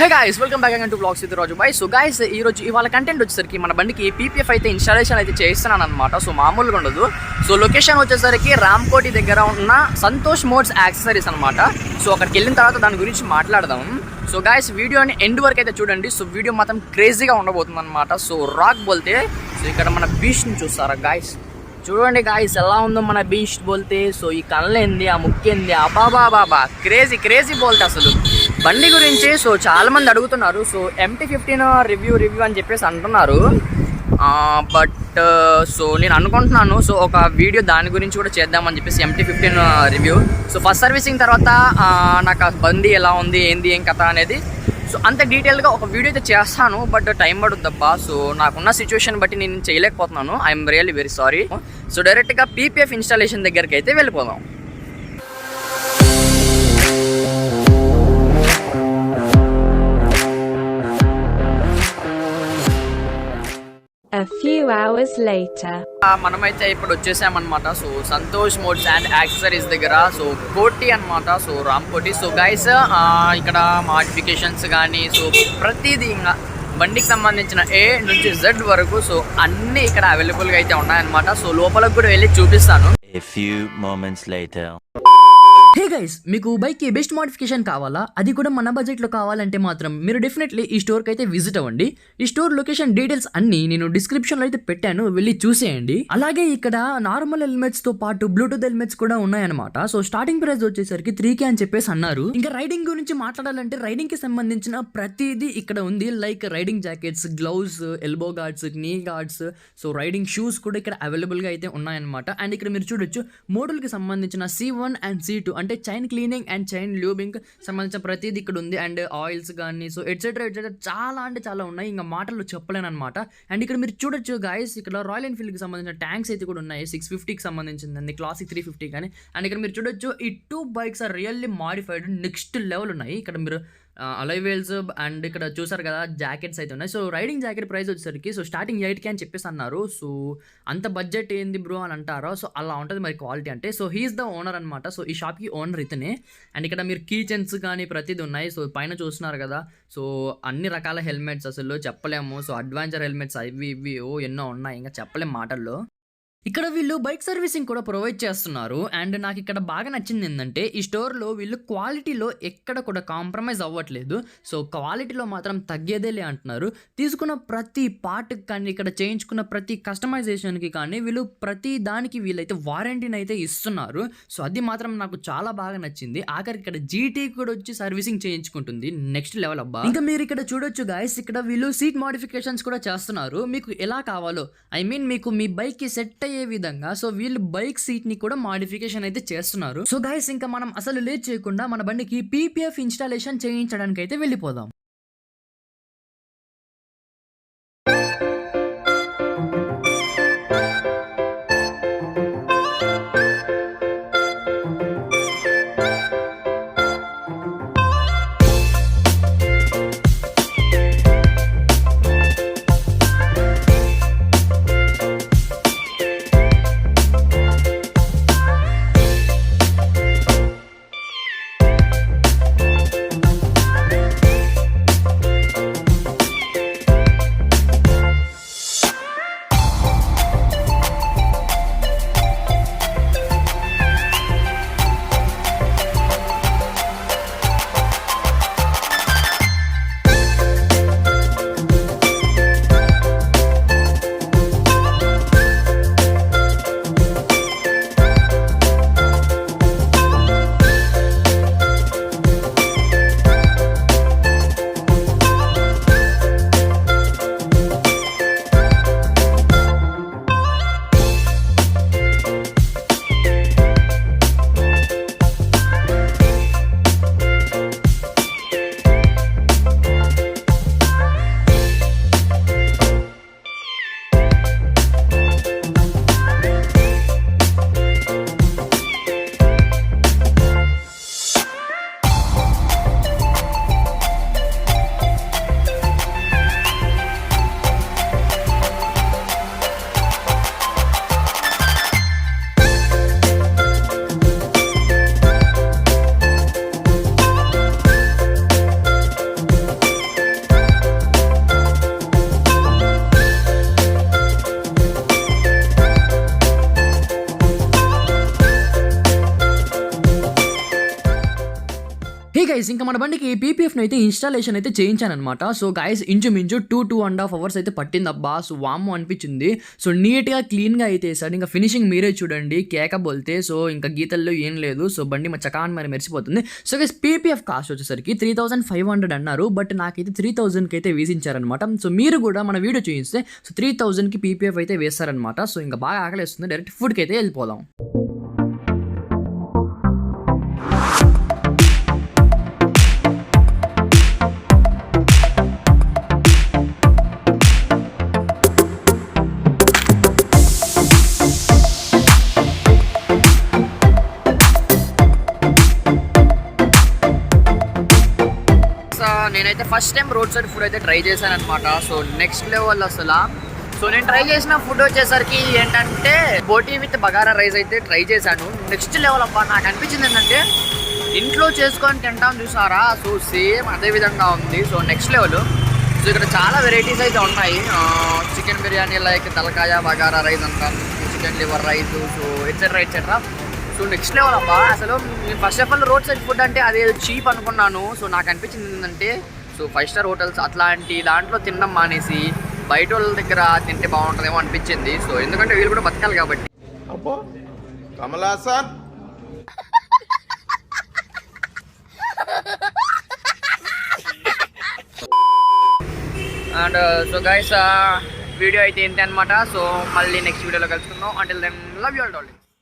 Hey guys welcome back again to blogs with Raju boy. So guys ఇవాళ content వచ్చేసరికి మన బండికి పీపీఎఫ్ అయితే ఇన్స్టాలేషన్ అయితే చేస్తున్నాను అనమాట. సో మామూలుగా ఉండదు. సో లొకేషన్ వచ్చేసరికి రామ్కోటి దగ్గర ఉన్న సంతోష్ మోడ్స్ యాక్సెసరీస్ అనమాట. సో అక్కడికి వెళ్ళిన తర్వాత దాని గురించి మాట్లాడదాం. సో గైస్ వీడియోని ఎండ్ వరకు అయితే చూడండి. సో వీడియో మాత్రం క్రేజీగా ఉండబోతుంది అనమాట. సో రాక్ బోల్తే సో ఇక్కడ మన బీచ్ని చూస్తారా గైస్, చూడండి గాయస్ ఎలా ఉందో మన బీచ్ బోల్తే. సో ఈ కళ్ళేంది, ఆ ముక్కేంది, బాబా క్రేజీ క్రేజీ బోల్తే అసలు బండి గురించి. సో చాలా మంది అడుగుతున్నారు. సో MT-15 రివ్యూ అని చెప్పేసి అంటున్నారు. బట్ సో నేను అనుకుంటున్నాను సో ఒక వీడియో దాని గురించి కూడా చేద్దామని చెప్పేసి MT-15 review. So first servicing తర్వాత నాకు ఆ బండి ఎలా ఉంది, ఏంది ఏం కథ అనేది సో అంత డీటెయిల్గా ఒక వీడియో అయితే చేస్తాను. బట్ టైం పడుతుందబ్బా. సో నాకున్న సిచ్యువేషన్ బట్టి నేను చేయలేకపోతున్నాను. I'm really very sorry. So డైరెక్ట్గా పీపీఎఫ్ ఇన్స్టాలేషన్ దగ్గరికి అయితే వెళ్ళిపోదాం. A few hours later. మనమైతే ఇప్పుడు వచ్చేసామన్నమాట. So Santosh mods and accessories దగ్గర. సో కోటి అనమాట. సో రామ్కోటి. సో గైస్ ఇక్కడ మాడిఫికేషన్స్ కానీ సో ప్రతిదీ ఇంకా బండికి సంబంధించిన A నుంచి Z వరకు సో అన్నీ ఇక్కడ అవైలబుల్గా అయితే ఉన్నాయన్నమాట. సో లోపలికి కూడా వెళ్ళి చూపిస్తాను. A few moments later. Hey guys, మీకు బైక్కి బెస్ట్ మోడిఫికేషన్ కావాలా, అది కూడా మన బడ్జెట్లో కావాలంటే మాత్రం మీరు డెఫినెట్లీ ఈ స్టోర్కి అయితే విజిట్ అవ్వండి. ఈ స్టోర్ లొకేషన్ డీటెయిల్స్ అన్ని నేను డిస్క్రిప్షన్లో అయితే పెట్టాను, వెళ్ళి చూసేయండి. అలాగే ఇక్కడ నార్మల్ హెల్మెట్స్తో పాటు బ్లూటూత్ హెల్మెట్స్ కూడా ఉన్నాయన్నమాట. సో స్టార్టింగ్ ప్రైస్ వచ్చేసరికి 3K అని చెప్పేసి అన్నారు. ఇంకా రైడింగ్ గురించి మాట్లాడాలంటే రైడింగ్కి సంబంధించిన ప్రతిదీ ఇక్కడ ఉంది. Like riding jackets, gloves, elbow guards, నీ గార్డ్స్, సో రైడింగ్ షూస్ కూడా ఇక్కడ అవైలబుల్గా అయితే ఉన్నాయన్నమాట. అండ్ ఇక్కడ మీరు చూడొచ్చు మోడల్కి సంబంధించిన C1 అండ్ C2 అంటే చైన్ క్లీనింగ్ అండ్ చైన్ ల్యూబింగ్ సంబంధించిన ప్రతిదీ ఇక్కడ ఉంది. అండ్ ఆయిల్స్ కానీ సో ఎట్సెట్రా చాలా అంటే చాలా ఉన్నాయి, ఇంకా మాటల్లో చెప్పలేను అనమాట. అండ్ ఇక్కడ మీరు చూడొచ్చు గాయస్, ఇక్కడ రాయల్ ఎన్ఫీల్డ్కి సంబంధించిన ట్యాంక్స్ అయితే కూడా ఉన్నాయి. 650కి సంబంధించింది, క్లాసిక్ 350 కానీ. అండ్ ఇక్కడ మీరు చూడొచ్చు ఈ 2 bikes are really modified, next level ఉన్నాయి. ఇక్కడ మీరు అలాయ్ వీల్స్ అండ్ ఇక్కడ చూసారు కదా జాకెట్స్ అయితే ఉన్నాయి. సో రైడింగ్ జాకెట్ ప్రైస్ వచ్చేసరికి సో స్టార్టింగ్ 8K అని చెప్పేసి అన్నారు. సో అంత బడ్జెట్ ఏంది బ్రో అని అంటారా, సో అలా ఉంటుంది మరి క్వాలిటీ అంటే. సో హీఈస్ ద ఓనర్ అనమాట. సో ఈ షాప్కి ఓనర్ ఇతనే. అండ్ ఇక్కడ మీరు కీ చైన్స్ కానీ ప్రతిదీ ఉన్నాయి. సో పైన చూస్తున్నారు కదా, సో అన్ని రకాల హెల్మెట్స్ అసలు చెప్పలేము. సో అడ్వెంచర్ హెల్మెట్స్ ఇవి ఎన్నో ఉన్నాయి, ఇంకా చెప్పలేము మాటల్లో. ఇక్కడ వీళ్ళు బైక్ సర్వీసింగ్ కూడా ప్రొవైడ్ చేస్తున్నారు. అండ్ నాకు ఇక్కడ బాగా నచ్చింది ఏంటంటే ఈ స్టోర్లో వీళ్ళు క్వాలిటీలో ఎక్కడ కూడా కాంప్రమైజ్ అవ్వట్లేదు. సో క్వాలిటీలో మాత్రం తగ్గేదేలే అంటున్నారు. తీసుకున్న ప్రతి పార్ట్కి కానీ ఇక్కడ చేయించుకున్న ప్రతి కస్టమైజేషన్కి కానీ వీళ్ళు ప్రతి దానికి వీళ్ళైతే వారంటీని అయితే ఇస్తున్నారు. సో అది మాత్రం నాకు చాలా బాగా నచ్చింది. ఆఖరికి ఇక్కడ GT కూడా వచ్చి సర్వీసింగ్ చేయించుకుంటుంది, నెక్స్ట్ లెవెల్ అబ్బా. ఇంకా మీరు ఇక్కడ చూడొచ్చు గాయస్, ఇక్కడ వీళ్ళు సీట్ మోడిఫికేషన్స్ కూడా చేస్తున్నారు. మీకు ఎలా కావాలో మీకు మీ బైక్కి సెట్ అయ్యే విధంగా సో వీళ్ళు బైక్ సీట్ ని కూడా మాడిఫికేషన్ అయితే చేస్తున్నారు. సో గైస్ ఇంకా మనం అసలు లేట్ చేయకుండా మన బండికి పీపీఎఫ్ ఇన్స్టాలేషన్ చేయించడానికి అయితే వెళ్ళిపోదాం. గైస్ ఇంకా మన బండికి పీపీఎఫ్ని అయితే ఇన్స్టాలేషన్ అయితే చేయించాను అనమాట. సో గైస్ ఇంచుమించు 2.5 hours అయితే పట్టింది అబ్బా. సో వామ్మో అనిపించింది. సో నీట్గా క్లీన్గా అయితే వేసాడు. ఇంకా ఫినిషింగ్ మీరే చూడండి, కేక బోల్తే. సో ఇంకా గీతల్లో ఏం లేదు. సో బండి మా చకాన్ మరి మెరిసిపోతుంది. సో గైస్ పీపీఎఫ్ కాస్ట్ వచ్చేసరికి 3,500 అన్నారు, బట్ నాకైతే 3,000కి అయితే వేసించారనమాట. సో మీరు కూడా మన వీడియో చూపిస్తే సో 3,000కి పీపీఎఫ్ అయితే వేస్తారనమాట. సో ఇంకా బాగా ఆకలిస్తుంది, డైరెక్ట్ ఫుడ్కి అయితే వెళ్ళిపోదాం. నేనైతే first time road side food అయితే ట్రై చేశాను అనమాట. సో నెక్స్ట్ లెవెల్ అసలు. సో నేను ట్రై చేసిన ఫుడ్ వచ్చేసరికి ఏంటంటే బోటీ విత్ బగారా రైస్ అయితే ట్రై చేశాను. నెక్స్ట్ లెవెల్ అబ్బా. నాకు అనిపించింది ఏంటంటే ఇంట్లో చేసుకొని తింటాం చూసారా, సో సేమ్ అదే విధంగా ఉంది. So next level. సో ఇక్కడ చాలా వెరైటీస్ అయితే ఉన్నాయి. చికెన్ బిర్యానీ లైక్ తలకాయ బగారా రైస్ అంటాం, chicken liver rice, so etcetera etcetera. So next level అబ్బా. అసలు నేను first of all road side food అంటే అదే చీప్ అనుకున్నాను. సో నాకు అనిపించింది ఏంటంటే సో 5 star హోటల్స్ అట్లాంటి దాంట్లో తినడం మానేసి బయట వాళ్ళ దగ్గర తింటే బాగుంటుందేమో అనిపించింది. సో ఎందుకంటే వీళ్ళు కూడా బతకాలి కాబట్టి. అబ్బో Kamal Haasan and so guys video అయితే ఏంటి అనమాట. సో మళ్ళీ నెక్స్ట్ వీడియోలో కలుసుకుందాం. Until then love you all.